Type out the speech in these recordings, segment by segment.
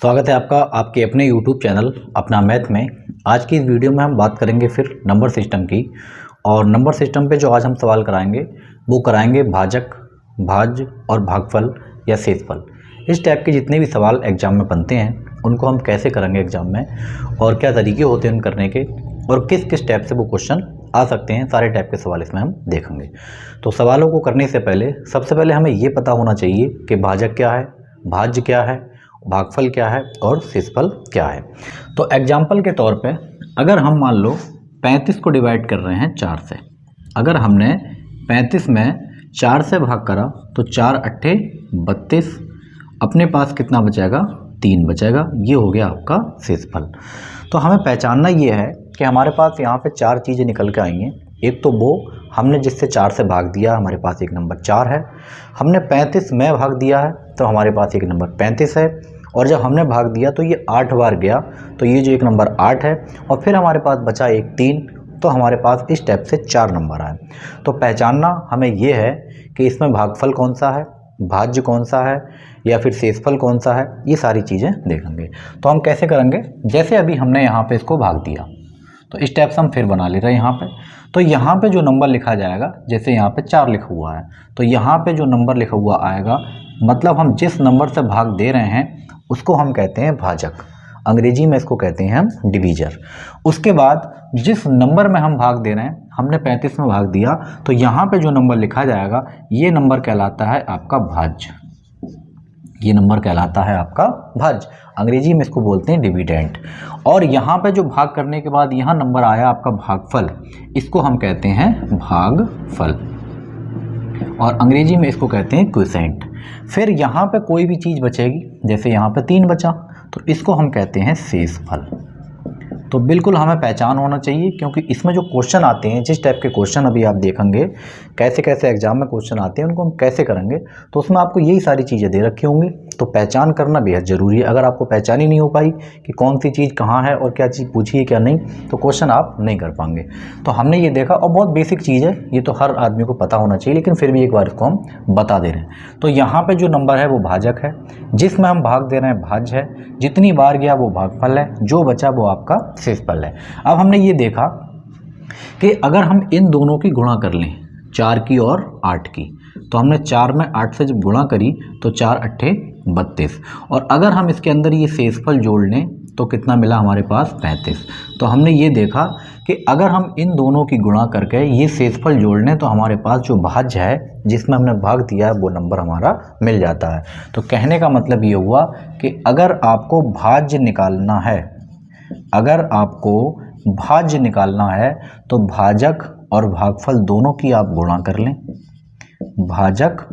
स्वागत है आपका आपके अपने YouTube चैनल अपना मैथ में। आज की इस वीडियो में हम बात करेंगे फिर नंबर सिस्टम की। और नंबर सिस्टम पे जो आज हम सवाल कराएंगे वो कराएंगे भाजक, भाज्य और भागफल या शेषफल। इस टाइप के जितने भी सवाल एग्जाम में बनते हैं उनको हम कैसे करेंगे एग्जाम में, और क्या तरीके होते हैं उन करने के, और किस किस टाइप से वो क्वेश्चन आ सकते हैं, सारे टाइप के सवाल इसमें हम देखेंगे। तो सवालों को करने से पहले सबसे पहले हमें ये पता होना चाहिए कि भाजक क्या है, भाज्य क्या है, भागफल क्या है और शेषफल क्या है। तो एग्जाम्पल के तौर पे अगर हम मान लो 35 को डिवाइड कर रहे हैं 4 से, अगर हमने 35 में 4 से भाग करा तो 4 अट्ठे 32, अपने पास कितना बचेगा, 3 बचेगा। ये हो गया आपका शेषफल। तो हमें पहचानना ये है कि हमारे पास यहाँ पे 4 चीज़ें निकल के आई हैं। एक तो वो हमने जिससे 4 से भाग दिया, हमारे पास एक नंबर 4 है। हमने 35 में भाग दिया है तो हमारे पास एक नंबर 35 है। और जब हमने भाग दिया तो ये 8 बार गया तो ये जो एक नंबर 8 है, और फिर हमारे पास बचा एक 3, तो हमारे पास इस टाइप से 4 नंबर आए। तो पहचानना हमें ये है कि इसमें भागफल कौन सा है, भाज्य कौन सा है या फिर शेषफल कौन सा है, ये सारी चीज़ें देखेंगे। तो हम कैसे करेंगे, जैसे अभी हमने यहाँ पे इसको भाग दिया तो इस टाइप से हम फिर बना ले रहे हैं यहाँ पे। तो यहाँ पे जो नंबर लिखा जाएगा, जैसे यहाँ पे 4 लिखा हुआ है तो यहाँ पे जो नंबर लिखा हुआ आएगा, मतलब हम जिस नंबर से भाग दे रहे हैं उसको हम कहते हैं भाजक, अंग्रेजी में इसको कहते हैं हम डिवीजर। उसके बाद जिस नंबर में हम भाग दे रहे हैं, हमने 35 में भाग दिया तो यहाँ पे जो नंबर लिखा जाएगा ये नंबर कहलाता है आपका भाज्य, ये नंबर कहलाता है आपका भाज्य, अंग्रेजी में इसको बोलते हैं डिविडेंड। और यहाँ पे जो भाग करने के बाद यहाँ नंबर आया आपका भागफल, इसको हम कहते हैं भागफल, और अंग्रेजी में इसको कहते हैं क्वोशिएंट। फिर यहाँ पे कोई भी चीज़ बचेगी, जैसे यहाँ पे 3 बचा तो इसको हम कहते हैं शेषफल। तो बिल्कुल हमें पहचान होना चाहिए, क्योंकि इसमें जो क्वेश्चन आते हैं, जिस टाइप के क्वेश्चन अभी आप देखेंगे, कैसे कैसे एग्जाम में क्वेश्चन आते हैं उनको हम कैसे करेंगे, तो उसमें आपको यही सारी चीज़ें दे रखी होंगी। तो पहचान करना बेहद ज़रूरी है। अगर आपको पहचान ही नहीं हो पाई कि कौन सी चीज़ कहाँ है और क्या चीज़ पूछी है क्या नहीं, तो क्वेश्चन आप नहीं कर पाएंगे। तो हमने ये देखा, और बहुत बेसिक चीज़ है, ये तो हर आदमी को पता होना चाहिए, लेकिन फिर भी एक बार इसको हम बता दे रहे हैं। तो यहाँ पर जो नंबर है वो भाजक है, जिसमें हम भाग दे रहे हैं भाज्य है, जितनी बार गया वो भागफल है, जो बचा वो आपका शेषफल है। अब हमने ये देखा कि अगर हम इन दोनों की गुणा कर लें, 4 की और 8 की, तो हमने 4 में 8 से जब गुणा करी तो 4 अट्ठे 32, और अगर हम इसके अंदर ये शेषफल जोड़ लें तो कितना मिला हमारे पास 35। तो हमने ये देखा कि अगर हम इन दोनों की गुणा करके ये शेषफल जोड़ लें तो हमारे पास जो भाज्य है जिसमें हमने भाग दिया है वो नंबर हमारा मिल जाता है। तो कहने का मतलब ये हुआ कि अगर आपको भाज्य निकालना है, अगर आपको भाज्य निकालना है तो भाजक और भागफल दोनों की आप गुणा कर लें, भाजक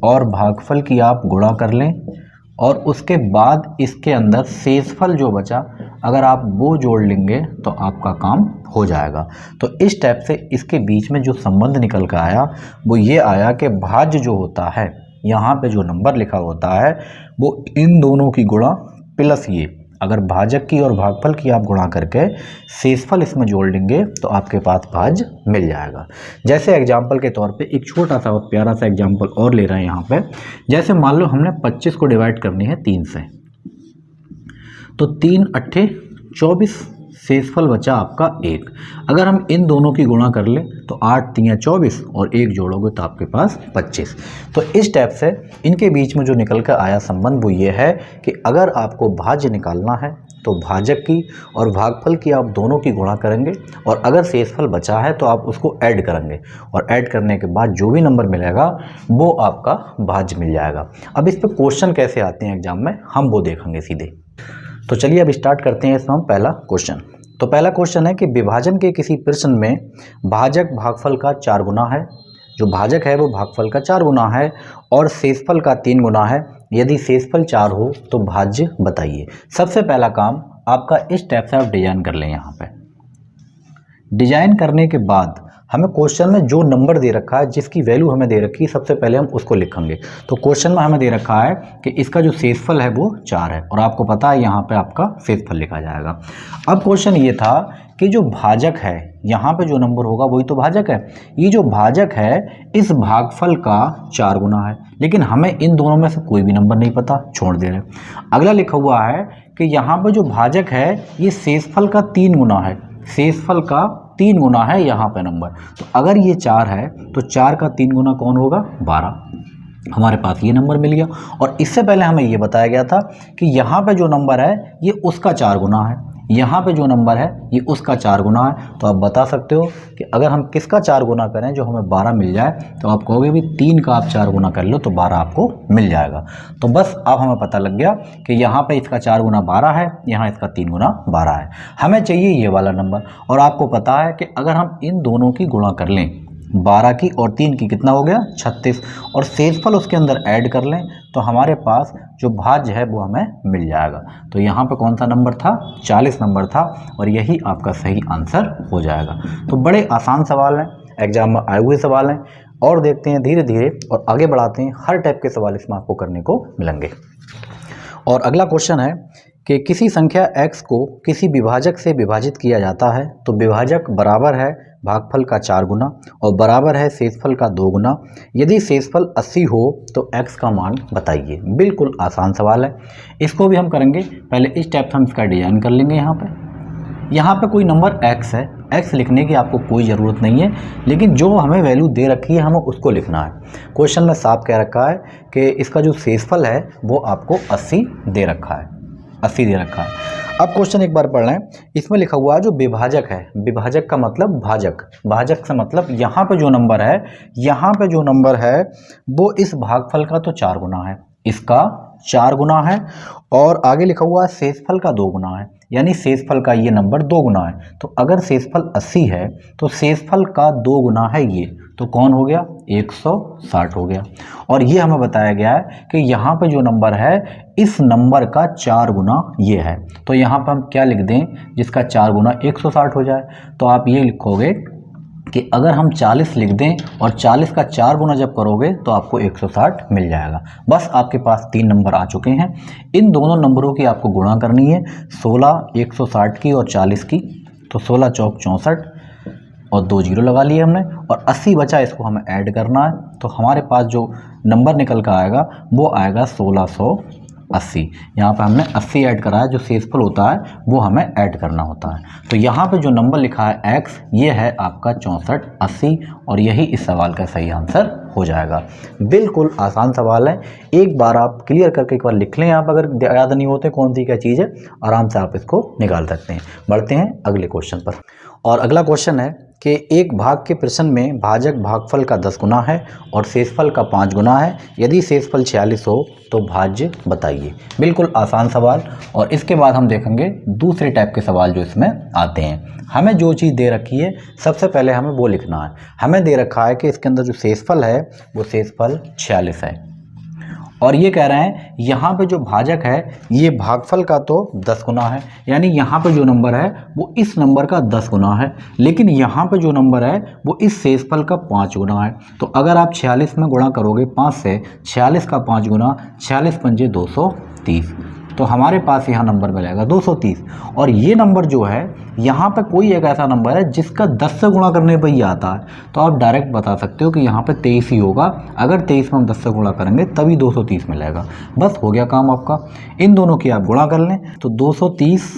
और भागफल की आप गुणा कर लें, और उसके बाद इसके अंदर शेषफल जो बचा अगर आप वो जोड़ लेंगे तो आपका काम हो जाएगा। तो इस टाइप से इसके बीच में जो संबंध निकल कर आया वो ये आया कि भाज्य जो होता है, यहाँ पे जो नंबर लिखा होता है वो इन दोनों की गुणा प्लस ये, अगर भाजक की और भागफल की आप गुणा करके शेषफल इसमें जोड़ लेंगे तो आपके पास भाज्य मिल जाएगा। जैसे एग्जाम्पल के तौर पे एक छोटा सा और प्यारा सा एग्जाम्पल और ले रहे हैं यहाँ पे। जैसे मान लो हमने 25 को डिवाइड करनी है 3 से, तो 3 अट्ठे 24, शेषफल बचा आपका 1। अगर हम इन दोनों की गुणा कर लें तो 8 3 24 और 1 जोड़ोगे तो आपके पास 25। तो इस टाइप से इनके बीच में जो निकल कर आया संबंध वो ये है कि अगर आपको भाज्य निकालना है तो भाजक की और भागफल की आप दोनों की गुणा करेंगे, और अगर शेषफल बचा है तो आप उसको ऐड करेंगे, और ऐड करने के बाद जो भी नंबर मिलेगा वो आपका भाज्य मिल जाएगा। अब इस पर क्वेश्चन कैसे आते हैं एग्जाम में हम वो देखेंगे सीधे। तो चलिए अब स्टार्ट करते हैं इसमें हम पहला क्वेश्चन। तो पहला क्वेश्चन है कि विभाजन के किसी प्रश्न में भाजक भागफल का 4 गुना है, जो भाजक है वो भागफल का 4 गुना है, और शेषफल का 3 गुना है। यदि शेषफल 4 हो तो भाज्य बताइए। सबसे पहला काम आपका इस टाइप से आप डिजाइन कर लें। यहाँ पे डिजाइन करने के बाद हमें क्वेश्चन में जो नंबर दे रखा है, जिसकी वैल्यू हमें दे रखी है, सबसे पहले हम उसको लिखेंगे। तो क्वेश्चन में हमें दे रखा है कि इसका जो शेषफल है वो 4 है, और आपको पता है यहाँ पे आपका शेषफल लिखा जाएगा। अब क्वेश्चन ये था कि जो भाजक है, यहाँ पे जो नंबर होगा वही तो भाजक है। ये जो भाजक है इस भागफल का 4 गुना है, लेकिन हमें इन दोनों में से कोई भी नंबर नहीं पता, छोड़ दे रहे। अगला लिखा हुआ है कि यहाँ पे जो भाजक है ये शेषफल का 3 गुना है, शेषफल का 3 गुना है यहाँ पे नंबर। तो अगर ये 4 है तो 4 का 3 गुना कौन होगा? 12। हमारे पास ये नंबर मिल गया। और इससे पहले हमें ये बताया गया था कि यहाँ पे जो नंबर है ये उसका 4 गुना है, यहाँ पे जो नंबर है ये उसका 4 गुना है। तो आप बता सकते हो कि अगर हम किसका 4 गुना करें जो हमें 12 मिल जाए, तो आप कहोगे भी 3 का आप 4 गुना कर लो तो 12 आपको मिल जाएगा। तो बस अब हमें पता लग गया कि यहाँ पे इसका 4 गुना 12 है, यहाँ इसका 3 गुना 12 है। हमें चाहिए ये वाला नंबर। और आपको पता है कि अगर हम इन दोनों की गुणा कर लें, 12 की और 3 की, कितना हो गया? 36, और शेषफल उसके अंदर ऐड कर लें तो हमारे पास जो भाज्य है वो हमें मिल जाएगा। तो यहाँ पे कौन सा नंबर था? 40 नंबर था, और यही आपका सही आंसर हो जाएगा। तो बड़े आसान सवाल हैं, एग्जाम में आए हुए सवाल हैं, और देखते हैं धीरे धीरे और आगे बढ़ाते हैं। हर टाइप के सवाल इसमें आपको करने को मिलेंगे। और अगला क्वेश्चन है कि किसी संख्या x को किसी विभाजक से विभाजित किया जाता है तो विभाजक बराबर है भागफल का 4 गुना और बराबर है शेषफल का 2 गुना। यदि शेषफल 80 हो तो x का मान बताइए। बिल्कुल आसान सवाल है, इसको भी हम करेंगे। पहले इस टाइप से हम इसका डिजाइन कर लेंगे। यहाँ पे कोई नंबर x है, x लिखने की आपको कोई ज़रूरत नहीं है, लेकिन जो हमें वैल्यू दे रखी है हमें उसको लिखना है। क्वेश्चन में साफ कह रखा है कि इसका जो शेषफल है वो आपको 80 दे रखा है, 80 दे रखा है। अब क्वेश्चन एक बार पढ़ लें। इसमें लिखा हुआ है जो विभाजक है, विभाजक का मतलब भाजक, भाजक से मतलब यहाँ पे जो नंबर है, यहाँ पे जो नंबर है वो इस भागफल का तो 4 गुना है, इसका 4 गुना है। और आगे लिखा हुआ है शेषफल का 2 गुना है, यानी शेषफल का ये नंबर 2 गुना है। तो अगर शेषफल 80 है तो शेषफल का 2 गुना है ये, तो कौन हो गया? 160 हो गया। और ये हमें बताया गया है कि यहाँ पे जो नंबर है इस नंबर का 4 गुना ये है। तो यहाँ पर हम क्या लिख दें जिसका 4 गुना 160 हो जाए? तो आप ये लिखोगे कि अगर हम 40 लिख दें और 40 का 4 गुना जब करोगे तो आपको 160 मिल जाएगा। बस आपके पास 3 नंबर आ चुके हैं। इन दोनों नंबरों की आपको गुणा करनी है, 16 160 की और 40 की। तो 16 चौक 64 और 2 जीरो लगा लिए हमने, और 80 बचा, इसको हमें ऐड करना है। तो हमारे पास जो नंबर निकल कर आएगा वो आएगा 1680। यहाँ पे हमने 80 ऐड करा है, जो शेषफल होता है वो हमें ऐड करना होता है। तो यहाँ पे जो नंबर लिखा है x, ये है आपका 6480, और यही इस सवाल का सही आंसर हो जाएगा। बिल्कुल आसान सवाल है, एक बार आप क्लियर करके एक बार लिख लें। आप अगर याद नहीं होते कौन सी क्या चीज़ है, आराम से आप इसको निकाल सकते हैं। बढ़ते हैं अगले क्वेश्चन पर। और अगला क्वेश्चन है कि एक भाग के प्रश्न में भाजक भागफल का 10 गुना है और शेषफल का 5 गुना है। यदि शेषफल 46 हो तो भाज्य बताइए। बिल्कुल आसान सवाल। और इसके बाद हम देखेंगे दूसरे टाइप के सवाल जो इसमें आते हैं। हमें जो चीज़ दे रखी है सबसे पहले हमें वो लिखना है। हमें दे रखा है कि इसके अंदर जो शेषफल है वो शेषफल 46 है, और ये कह रहे हैं यहाँ पे जो भाजक है ये भागफल का तो 10 गुना है, यानी यहाँ पे जो नंबर है वो इस नंबर का 10 गुना है, लेकिन यहाँ पे जो नंबर है वो इस शेषफल का 5 गुना है। तो अगर आप 46 में गुणा करोगे 5 से, 46 का 5 गुना, 46 पंजे 230, तो हमारे पास यहाँ नंबर मिलेगा 230। और ये नंबर जो है यहाँ पे कोई एक ऐसा नंबर है जिसका 10 से गुणा करने पर ही आता है, तो आप डायरेक्ट बता सकते हो कि यहाँ पे 23 ही होगा। अगर 23 में हम 10 से गुणा करेंगे तभी 230 मिलेगा। बस हो गया काम आपका। इन दोनों की आप गुणा कर लें तो 230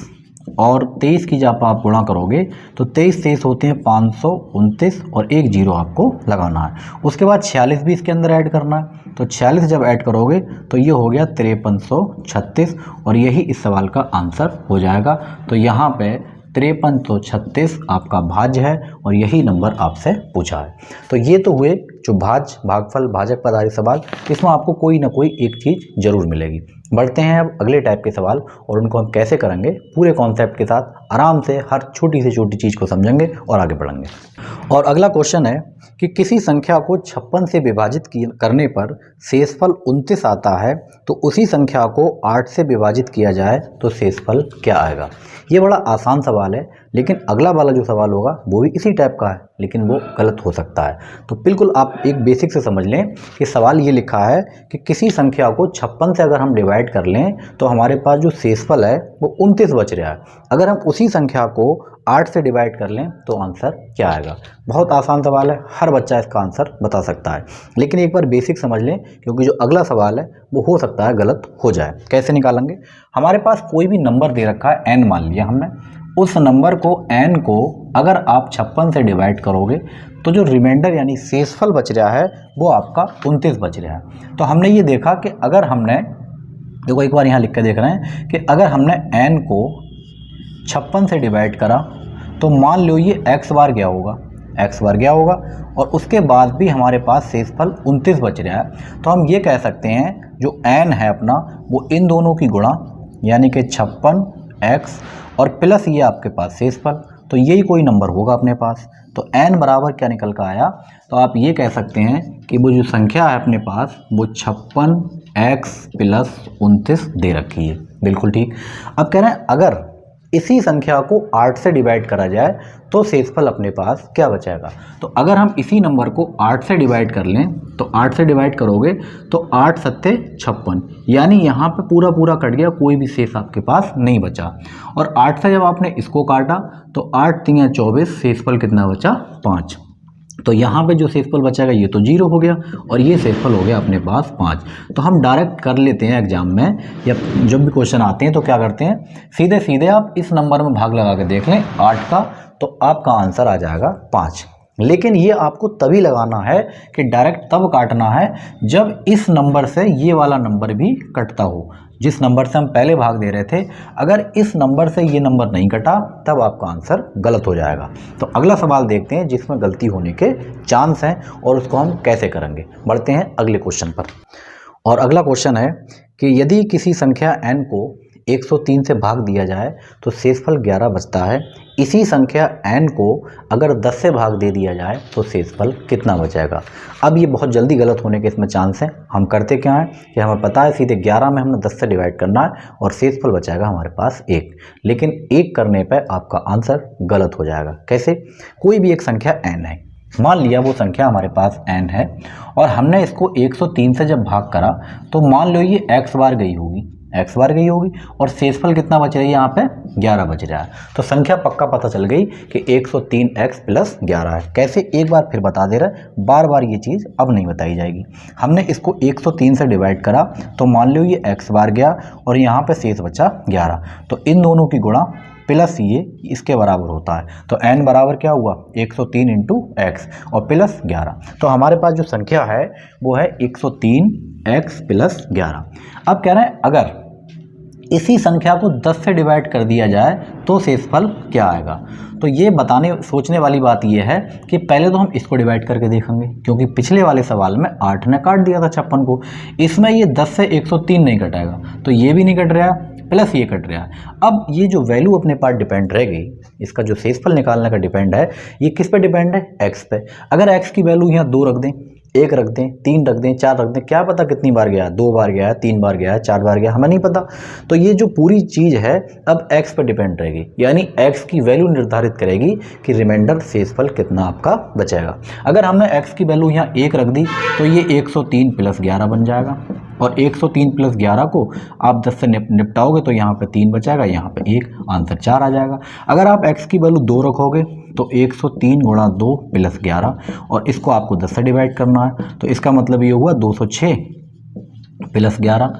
और 23 की जब आप गुणा करोगे तो 23 होते हैं 529, और एक जीरो आपको लगाना है। उसके बाद 46 भी इसके अंदर ऐड करना है। तो 46 जब ऐड करोगे तो ये हो गया 5336, और यही इस सवाल का आंसर हो जाएगा। तो यहाँ पे 5336 आपका भाज्य है, और यही नंबर आपसे पूछा है। तो ये तो हुए जो भागफल भाजक पर आधारित सवाल। इसमें आपको कोई ना कोई एक चीज़ जरूर मिलेगी। बढ़ते हैं अब अगले टाइप के सवाल, और उनको हम कैसे करेंगे पूरे कॉन्सेप्ट के साथ आराम से हर छोटी से छोटी चीज़ को समझेंगे और आगे बढ़ेंगे। और अगला क्वेश्चन है कि किसी संख्या को 56 से विभाजित करने पर शेषफल 29 आता है, तो उसी संख्या को 8 से विभाजित किया जाए तो शेषफल क्या आएगा। ये बड़ा आसान सवाल है, लेकिन अगला वाला जो सवाल होगा वो भी इसी टाइप का है, लेकिन वो गलत हो सकता है। तो बिल्कुल आप एक बेसिक से समझ लें कि सवाल ये लिखा है कि किसी संख्या को 56 से अगर हम डिवाइड कर लें तो हमारे पास जो शेषफल है वो 29 बच रहा है। अगर हम उसी संख्या को 8 से डिवाइड कर लें तो आंसर क्या आएगा। बहुत आसान सवाल है, हर बच्चा इसका आंसर बता सकता है, लेकिन एक बार बेसिक समझ लें क्योंकि जो अगला सवाल है वो हो सकता है गलत हो जाए। कैसे निकालेंगे, हमारे पास कोई भी नंबर दे रखा है n मान लिया हमने, उस नंबर को n को अगर आप 56 से डिवाइड करोगे तो जो रिमाइंडर यानी शेषफल बच रहा है वो आपका 29 बच रहा है। तो हमने ये देखा कि अगर हमने, देखो एक बार यहाँ लिख के देख रहे हैं कि अगर हमने n को 56 से डिवाइड करा तो मान लो ये x बार गया होगा और उसके बाद भी हमारे पास शेषफल 29 बच रहा है। तो हम ये कह सकते हैं जो n है अपना वो इन दोनों की गुणा यानी कि 56x और प्लस ये आपके पास शेषफल, तो यही कोई नंबर होगा अपने पास। तो n बराबर क्या निकल कर आया, तो आप ये कह सकते हैं कि वो जो संख्या है अपने पास वो 56x प्लस 29 दे रखी है। बिल्कुल ठीक। अब कह रहे हैं अगर इसी संख्या को 8 से डिवाइड करा जाए तो शेषफल अपने पास क्या बचेगा। तो अगर हम इसी नंबर को 8 से डिवाइड कर लें तो 8 से डिवाइड करोगे तो 8 सत्ते 56, यानी यहाँ पे पूरा पूरा कट गया, कोई भी शेष आपके पास नहीं बचा। और 8 से जब आपने इसको काटा तो 8 तिया 24, शेषफल कितना बचा 5। तो यहाँ पे जो शेषफल बचेगा ये तो 0 हो गया और ये शेषफल हो गया अपने पास 5। तो हम डायरेक्ट कर लेते हैं एग्जाम में या जब भी क्वेश्चन आते हैं तो क्या करते हैं, सीधे सीधे आप इस नंबर में भाग लगा के देख लें 8 का, तो आपका आंसर आ जाएगा 5। लेकिन ये आपको तभी लगाना है कि डायरेक्ट तब काटना है जब इस नंबर से ये वाला नंबर भी कटता हो, जिस नंबर से हम पहले भाग दे रहे थे। अगर इस नंबर से ये नंबर नहीं कटा तब आपका आंसर गलत हो जाएगा। तो अगला सवाल देखते हैं जिसमें गलती होने के चांस हैं और उसको हम कैसे करेंगे। बढ़ते हैं अगले क्वेश्चन पर। और अगला क्वेश्चन है कि यदि किसी संख्या n को 103 से भाग दिया जाए तो शेषफल 11 बचता है। इसी संख्या n को अगर 10 से भाग दे दिया जाए तो शेषफल कितना बचेगा। अब ये बहुत जल्दी गलत होने के इसमें चांस हैं। हम करते क्या है कि हमें पता है सीधे 11 में हमने 10 से डिवाइड करना है और शेषफल बचेगा हमारे पास 1, लेकिन 1 करने पर आपका आंसर गलत हो जाएगा। कैसे, कोई भी एक संख्या n है, मान लिया वो संख्या हमारे पास n है और हमने इसको 103 से जब भाग करा तो मान लो ये x बार गई होगी और शेषफल कितना बच रहा है, यहाँ पे 11 बच रहा है। तो संख्या पक्का पता चल गई कि 103x प्लस 11 है। कैसे, एक बार फिर बता दे रहे, बार बार ये चीज़ अब नहीं बताई जाएगी। हमने इसको 103 से डिवाइड करा तो मान लो ये x बार गया और यहाँ पे शेष बचा 11, तो इन दोनों की गुणा प्लस ये इसके बराबर होता है। तो n बराबर क्या हुआ 103 इंटू x और प्लस 11। तो हमारे पास जो संख्या है वो है 103x प्लस 11। अब कह रहे हैं अगर इसी संख्या को 10 से डिवाइड कर दिया जाए तो शेषफल क्या आएगा। तो ये सोचने वाली बात ये है कि पहले तो हम इसको डिवाइड करके देखेंगे, क्योंकि पिछले वाले सवाल में 8 ने काट दिया था 56 को, इसमें ये 10 से 103 नहीं कटाएगा, तो ये भी नहीं कट रहा प्लस ये कट रहा है। अब ये जो वैल्यू अपने पास डिपेंड रहेगी, इसका जो शेषफल निकालने का डिपेंड है, ये किस पे डिपेंड है, x पे। अगर x की वैल्यू यहाँ 2 रख दें, 1 रख दें, 3 रख दें, 4 रख दें, क्या पता कितनी बार गया, 2 बार गया, 3 बार गया, 4 बार गया, हमें नहीं पता। तो ये जो पूरी चीज़ है अब x पर डिपेंड रहेगी, यानी x की वैल्यू निर्धारित करेगी कि रिमाइंडर शेषफल कितना आपका बचेगा। अगर हमने x की वैल्यू यहाँ 1 रख दी तो ये 103 प्लस 11 बन जाएगा और 103 प्लस 11 को आप 10 से निपटाओगे तो यहाँ पे 3 बचेगा, यहाँ पे 1, आंसर 4 आ जाएगा। अगर आप x की वैल्यू 2 रखोगे तो 103 गुणा 2 प्लस 11 और इसको आपको 10 से डिवाइड करना है, तो इसका मतलब ये हुआ 206 प्लस 11।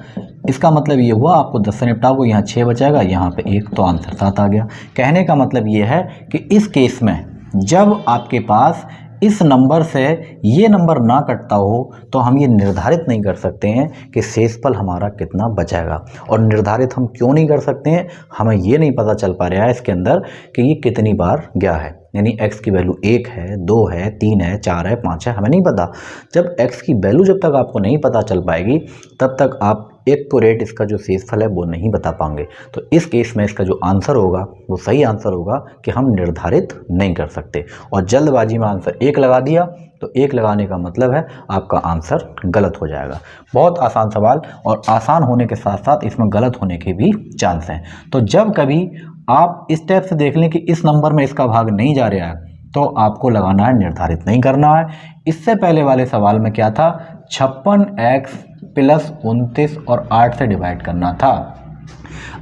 इसका मतलब ये हुआ आपको 10 से निपटाओगे, यहाँ 6 बचेगा, यहाँ पे 1, तो आंसर 7 आ गया। कहने का मतलब ये है कि इस केस में जब आपके पास इस नंबर से ये नंबर ना कटता हो तो हम ये निर्धारित नहीं कर सकते हैं कि शेषफल हमारा कितना बचेगा। और निर्धारित हम क्यों नहीं कर सकते हैं, हमें ये नहीं पता चल पा रहा है इसके अंदर कि ये कितनी बार गया है, यानी x की वैल्यू 1 है, 2 है, 3 है, 4 है, 5 है, हमें नहीं पता। जब x की वैल्यू जब तक आपको नहीं पता चल पाएगी तब तक आप एक्यूरेट इसका जो शेषफल है वो नहीं बता पाएंगे। तो इस केस में इसका जो आंसर होगा वो सही आंसर होगा कि हम निर्धारित नहीं कर सकते, और जल्दबाजी में आंसर 1 लगा दिया तो 1 लगाने का मतलब है आपका आंसर गलत हो जाएगा। बहुत आसान सवाल, और आसान होने के साथ साथ इसमें गलत होने के भी चांस हैं। तो जब कभी आप इस टाइप से देख लें कि इस नंबर में इसका भाग नहीं जा रहा है तो आपको लगाना है निर्धारित नहीं करना है। इससे पहले वाले सवाल में क्या था, 56x प्लस 29 और 8 से डिवाइड करना था।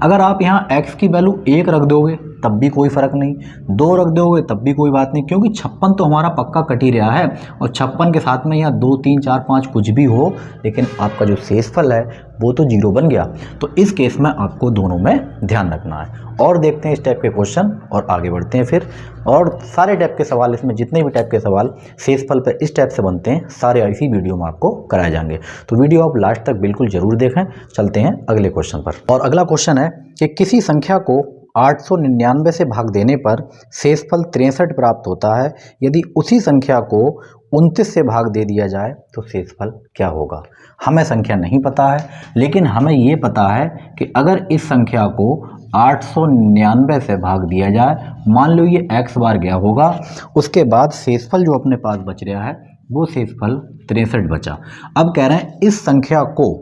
अगर आप यहाँ x की वैल्यू 1 रख दोगे तब भी कोई फ़र्क नहीं, 2 रख दोगे तब भी कोई बात नहीं, क्योंकि 56 तो हमारा पक्का कट ही रहा है, और 56 के साथ में यहाँ 2 3 4 5 कुछ भी हो, लेकिन आपका जो शेषफल है वो तो 0 बन गया। तो इस केस में आपको दोनों में ध्यान रखना है। और देखते हैं इस टाइप के क्वेश्चन और आगे बढ़ते हैं फिर। और सारे टाइप के सवाल, इसमें जितने भी टाइप के सवाल शेषफल पर इस टाइप से बनते हैं सारे इसी वीडियो में आपको कराए जाएंगे। तो वीडियो आप लास्ट तक बिल्कुल ज़रूर देखें। चलते हैं अगले क्वेश्चन पर। और अगला क्वेश्चन है कि किसी संख्या को 899 से भाग देने पर शेषफल 63 प्राप्त होता है। यदि उसी संख्या को 29 से भाग दे दिया जाए तो शेषफल क्या होगा। हमें संख्या नहीं पता है, लेकिन हमें ये पता है कि अगर इस संख्या को 899 से भाग दिया जाए, मान लो ये x बार गया होगा, उसके बाद शेषफल जो अपने पास बच रहा है वो शेषफल 63 बचा। अब कह रहे हैं इस संख्या को,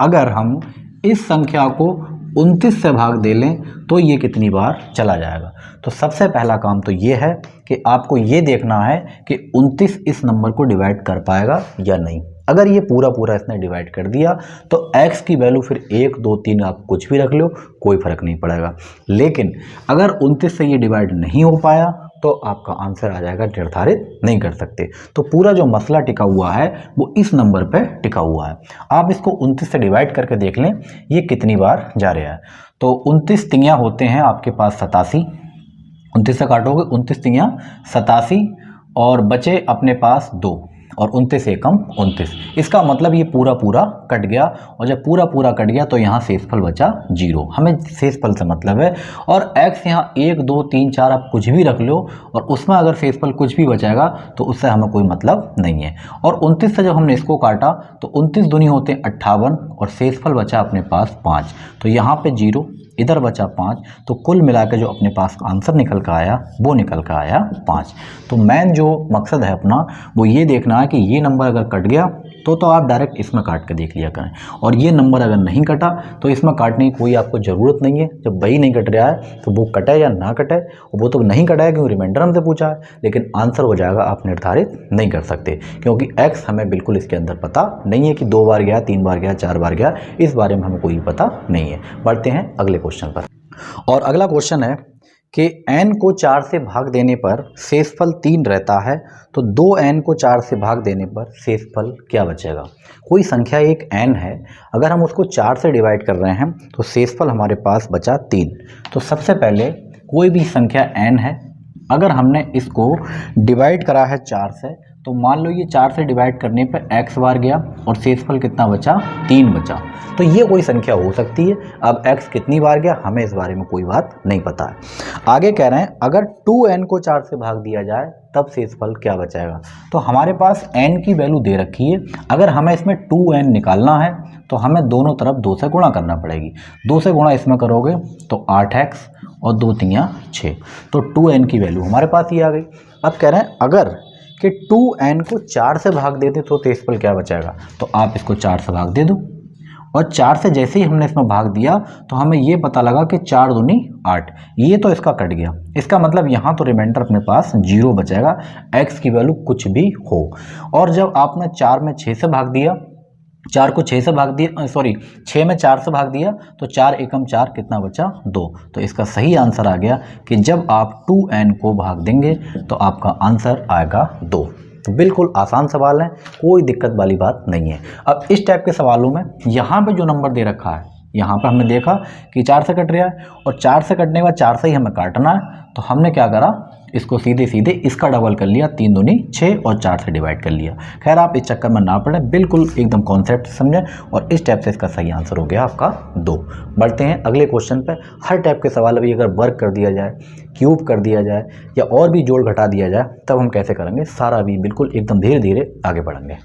अगर हम इस संख्या को 29 से भाग दे लें तो ये कितनी बार चला जाएगा। तो सबसे पहला काम तो ये है कि आपको ये देखना है कि 29 इस नंबर को डिवाइड कर पाएगा या नहीं। अगर ये पूरा पूरा इसने डिवाइड कर दिया तो x की वैल्यू फिर 1 2 3 आप कुछ भी रख लो, कोई फ़र्क नहीं पड़ेगा। लेकिन अगर 29 से ये डिवाइड नहीं हो पाया तो आपका आंसर आ जाएगा निर्धारित नहीं कर सकते। तो पूरा जो मसला टिका हुआ है वो इस नंबर पे टिका हुआ है। आप इसको 29 से डिवाइड करके देख लें ये कितनी बार जा रहा है। तो 29 तिंगियाँ होते हैं आपके पास 87, 29 से काटोगे 29 तिंगियाँ 87, और बचे अपने पास 2, और 29 एकम 29। इसका मतलब ये पूरा पूरा कट गया, और जब पूरा पूरा कट गया तो यहाँ शेषफल बचा 0। हमें शेषफल से मतलब है। और x यहाँ 1 2 3 4 आप कुछ भी रख लो, और उसमें अगर शेषफल कुछ भी बचाएगा तो उससे हमें कोई मतलब नहीं है। और 29 से जब हमने इसको काटा तो 29 दूनी होते हैं 58, और शेषफल बचा अपने पास 5। तो यहाँ पे 0, इधर बचा 5, तो कुल मिलाकर जो अपने पास आंसर निकल कर आया वो निकल कर आया 5। तो मेन जो मकसद है अपना वो ये देखना है कि ये नंबर अगर कट गया तो आप डायरेक्ट इसमें काट के देख लिया करें, और ये नंबर अगर नहीं कटा तो इसमें काटने की कोई आपको ज़रूरत नहीं है। जब वही नहीं कट रहा है तो वो कटे या ना कटे, वो तो नहीं कटा है क्योंकि रिमाइंडर हमसे पूछा है, लेकिन आंसर हो जाएगा आप निर्धारित नहीं कर सकते, क्योंकि x हमें बिल्कुल इसके अंदर पता नहीं है कि 2 बार गया, 3 बार गया, 4 बार गया, इस बारे में हमें कोई पता नहीं है। बढ़ते हैं अगले क्वेश्चन पर। और अगला क्वेश्चन है कि n को 4 से भाग देने पर शेषफल 3 रहता है, तो 2n को 4 से भाग देने पर शेषफल क्या बचेगा। कोई संख्या एक n है, अगर हम उसको 4 से डिवाइड कर रहे हैं तो शेषफल हमारे पास बचा 3। तो सबसे पहले कोई भी संख्या n है, अगर हमने इसको डिवाइड करा है 4 से, तो मान लो ये 4 से डिवाइड करने पर x बार गया और शेषफल कितना बचा, 3 बचा। तो ये कोई संख्या हो सकती है। अब x कितनी बार गया हमें इस बारे में कोई बात नहीं पता है। आगे कह रहे हैं अगर 2n को 4 से भाग दिया जाए तब शेषफल क्या बचाएगा। तो हमारे पास n की वैल्यू दे रखी है, अगर हमें इसमें 2n निकालना है तो हमें दोनों तरफ 2 से गुणा करना पड़ेगी। 2 से गुणा इसमें करोगे तो 8x और 2 तिंगियाँ 6, तो 2n की वैल्यू हमारे पास ही आ गई। अब कह रहे हैं अगर कि 2n को 4 से भाग देते तो शेषफल क्या बचाएगा। तो आप इसको 4 से भाग दे दो, और 4 से जैसे ही हमने इसमें भाग दिया तो हमें ये पता लगा कि 4 दूनी 8, ये तो इसका कट गया। इसका मतलब यहाँ तो रिमाइंडर अपने पास 0 बचेगा, x की वैल्यू कुछ भी हो। और जब आपने 4 में 6 से भाग दिया, 4 को 6 से भाग दिया, 6 में 4 से भाग दिया, तो 4 एकम 4 कितना बचा, 2। तो इसका सही आंसर आ गया कि जब आप 2n को भाग देंगे तो आपका आंसर आएगा 2। तो बिल्कुल आसान सवाल है, कोई दिक्कत वाली बात नहीं है। अब इस टाइप के सवालों में यहाँ पे जो नंबर दे रखा है, यहाँ पर हमने देखा कि 4 से कट रहा है, और 4 से कटने के बाद 4 से ही हमें काटना है, तो हमने क्या करा, इसको सीधे सीधे इसका डबल कर लिया, 3 दूनी 6 और 4 से डिवाइड कर लिया। खैर आप इस चक्कर में ना पड़े, बिल्कुल एकदम कॉन्सेप्ट समझें, और इस टाइप से इसका सही आंसर हो गया आपका 2। बढ़ते हैं अगले क्वेश्चन पे। हर टाइप के सवाल अभी अगर वर्क कर दिया जाए, क्यूब कर दिया जाए, या और भी जोड़ घटा दिया जाए, तब हम कैसे करेंगे सारा भी बिल्कुल एकदम धीरे धीरे आगे बढ़ेंगे।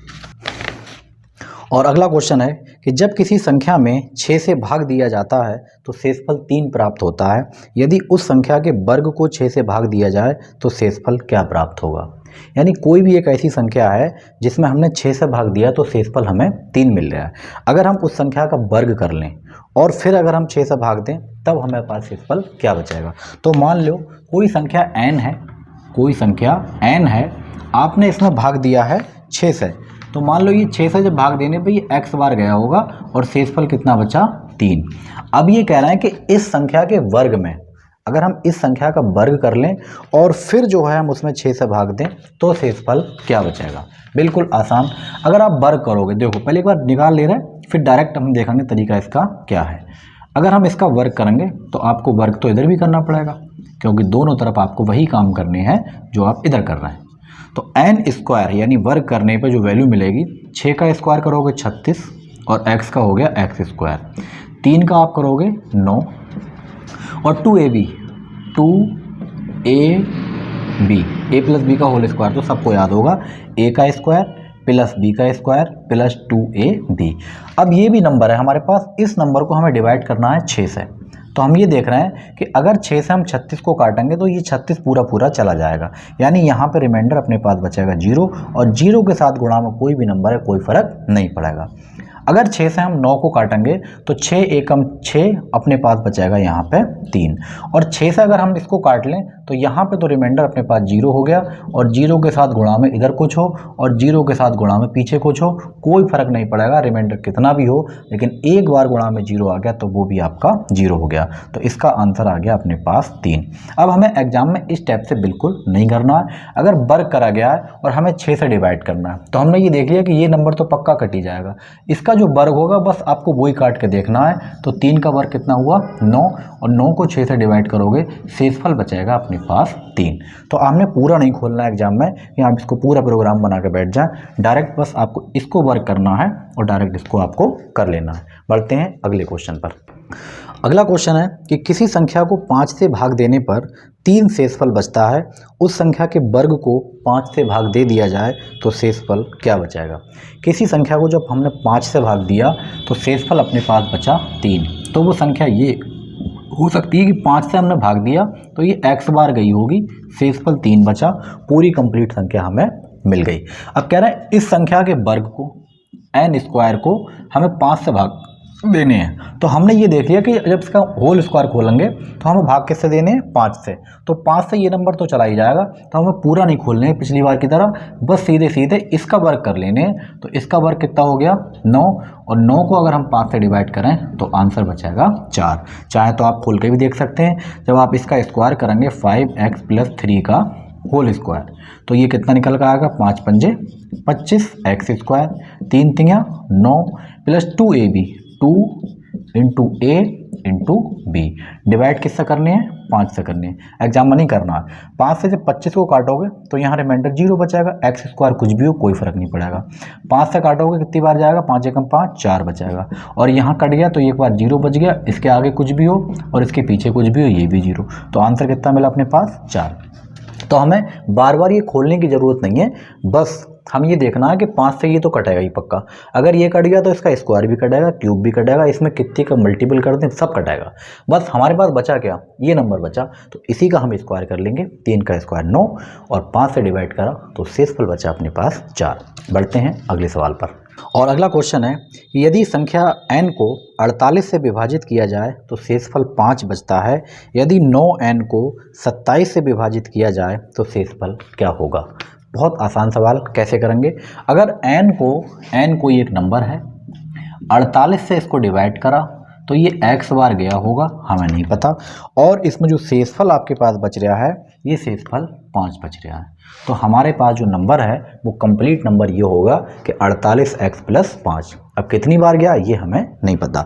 और अगला क्वेश्चन है कि जब किसी संख्या में 6 से भाग दिया जाता है तो शेषफल 3 प्राप्त होता है। यदि उस संख्या के वर्ग को 6 से भाग दिया जाए तो शेषफल क्या प्राप्त होगा। यानी कोई भी एक ऐसी संख्या है जिसमें हमने 6 से भाग दिया तो शेषफल हमें 3 मिल रहा है। अगर हम उस संख्या का वर्ग कर लें और फिर अगर हम 6 से भाग दें तब हमारे पास शेषफल क्या बचेगा। तो मान लो कोई संख्या n है, कोई संख्या n है, आपने इसमें भाग दिया है 6 से, तो मान लो ये 6 से जब भाग देने पे ये x बार गया होगा और शेषफल कितना बचा 3। अब ये कह रहे हैं कि इस संख्या के वर्ग में अगर हम इस संख्या का वर्ग कर लें और फिर जो है हम उसमें 6 से भाग दें तो शेषफल क्या बचेगा। बिल्कुल आसान। अगर आप वर्ग करोगे, देखो पहले एक बार निकाल ले रहे हैं फिर डायरेक्ट हम देखेंगे तरीका इसका क्या है। अगर हम इसका वर्ग करेंगे तो आपको वर्ग तो इधर भी करना पड़ेगा क्योंकि दोनों तरफ आपको वही काम करने हैं जो आप इधर कर रहे हैं। तो n स्क्वायर यानी वर्ग करने पे जो वैल्यू मिलेगी, 6 का स्क्वायर करोगे 36 और x का हो गया x स्क्वायर, 3 का आप करोगे 9 और 2ab, 2ab, a plus b का होल स्क्वायर तो सबको याद होगा, a का स्क्वायर प्लस b का स्क्वायर प्लस 2ab। अब ये भी नंबर है हमारे पास, इस नंबर को हमें डिवाइड करना है 6 से। तो हम ये देख रहे हैं कि अगर 6 से हम 36 को काटेंगे तो ये 36 पूरा पूरा चला जाएगा, यानी यहाँ पे रिमाइंडर अपने पास बचेगा 0 और 0 के साथ गुणा में कोई भी नंबर है कोई फर्क नहीं पड़ेगा। अगर 6 से हम 9 को काटेंगे तो 6 एकम 6 अपने पास बचेगा यहाँ पे 3 और 6 से अगर हम इसको काट लें तो यहाँ पे तो रिमाइंडर अपने पास 0 हो गया और 0 के साथ गुणा में इधर कुछ हो और 0 के साथ गुणा में पीछे कुछ हो, कोई फर्क नहीं पड़ेगा, रिमाइंडर कितना भी हो, लेकिन एक बार गुणा में 0 आ गया तो वो भी आपका 0 हो गया। तो इसका आंसर आ गया अपने पास 3। अब हमें एग्जाम में इस टाइप से बिल्कुल नहीं करना है। अगर वर्ग करा गया है और हमें 6 से डिवाइड करना है तो हमने ये देख लिया कि ये नंबर तो पक्का कट ही जाएगा, इसका जो वर्ग होगा बस आपको वही काट के देखना है। तो 3 का वर्ग कितना हुआ 9 और 9 को 6 से डिवाइड करोगे, शेषफल बचेगा अपने पास 3। तो आपने पूरा नहीं खोलना है एग्जाम में कि आप इसको पूरा प्रोग्राम बना के बैठ जाएं, डायरेक्ट बस आपको इसको वर्क करना है और डायरेक्ट इसको आपको कर लेना है। बढ़ते हैं अगले क्वेश्चन पर। अगला क्वेश्चन है कि किसी संख्या को 5 से भाग देने पर 3 शेषफल बचता है, उस संख्या के वर्ग को 5 से भाग दे दिया जाए तो शेषफल क्या बचेगा। किसी संख्या को जब हमने 5 से भाग दिया तो शेषफल अपने पास बचा 3। तो वो संख्या ये हो सकती है कि 5 से हमने भाग दिया तो ये x बार गई होगी, शेषफल 3 बचा, पूरी कंप्लीट संख्या हमें मिल गई। अब कह रहे हैं इस संख्या के वर्ग को n स्क्वायर को हमें 5 से भाग देने हैं। तो हमने ये देख लिया कि जब इसका होल स्क्वायर खोलेंगे तो हमें भाग किससे देने हैं 5 से, तो 5 से ये नंबर तो चला ही जाएगा, तो हमें पूरा नहीं खोलने हैं पिछली बार की तरह, बस सीधे सीधे इसका वर्ग कर लेने हैं। तो इसका वर्ग कितना हो गया 9 और 9 को अगर हम 5 से डिवाइड करें तो आंसर बचेगा 4। चाहे तो आप खोल के भी देख सकते हैं, जब आप इसका स्क्वायर करेंगे 5x + 3 का होल स्क्वायर तो ये कितना निकल कर आएगा 5 पंजे 25 x square, 3 तियाँ 9 plus 2ab, 2 into a into b। Divide किससे करने हैं 5 से करने हैं, एग्जाम में नहीं करना है। 5 से जब 25 को काटोगे तो यहाँ रिमाइंडर 0 बचेगा, x स्क्वायर कुछ भी हो कोई फर्क नहीं पड़ेगा। 5 से काटोगे कितनी बार जाएगा 5 एकम 5 4 बचेगा और यहाँ कट गया तो एक बार 0 बच गया, इसके आगे कुछ भी हो और इसके पीछे कुछ भी हो ये भी 0। तो आंसर कितना मिला अपने पास 4। तो हमें बार बार ये खोलने की ज़रूरत नहीं है, बस हम ये देखना है कि 5 से ये तो कटेगा ही पक्का, अगर ये कट गया तो इसका स्क्वायर भी कटेगा, क्यूब भी कटेगा, इसमें कितने का मल्टीपल कर दें सब कटेगा। बस हमारे पास बचा क्या ये नंबर बचा, तो इसी का हम स्क्वायर कर लेंगे। 3 का स्क्वायर 9 और 5 से डिवाइड करा तो शेषफल बचा अपने पास 4। बढ़ते हैं अगले सवाल पर। और अगला क्वेश्चन है कि यदि संख्या n को 48 से विभाजित किया जाए तो शेषफल 5 बचता है, यदि 9n को 27 से विभाजित किया जाए तो शेषफल क्या होगा। बहुत आसान सवाल, कैसे करेंगे। अगर n कोई एक नंबर है, 48 से इसको डिवाइड करा तो ये x बार गया होगा, हमें नहीं पता, और इसमें जो शेषफल आपके पास बच रहा है ये शेषफल 5 बच रहा है। तो हमारे पास जो नंबर है वो कंप्लीट नंबर ये होगा कि 48x + 5। अब कितनी बार गया ये हमें नहीं पता।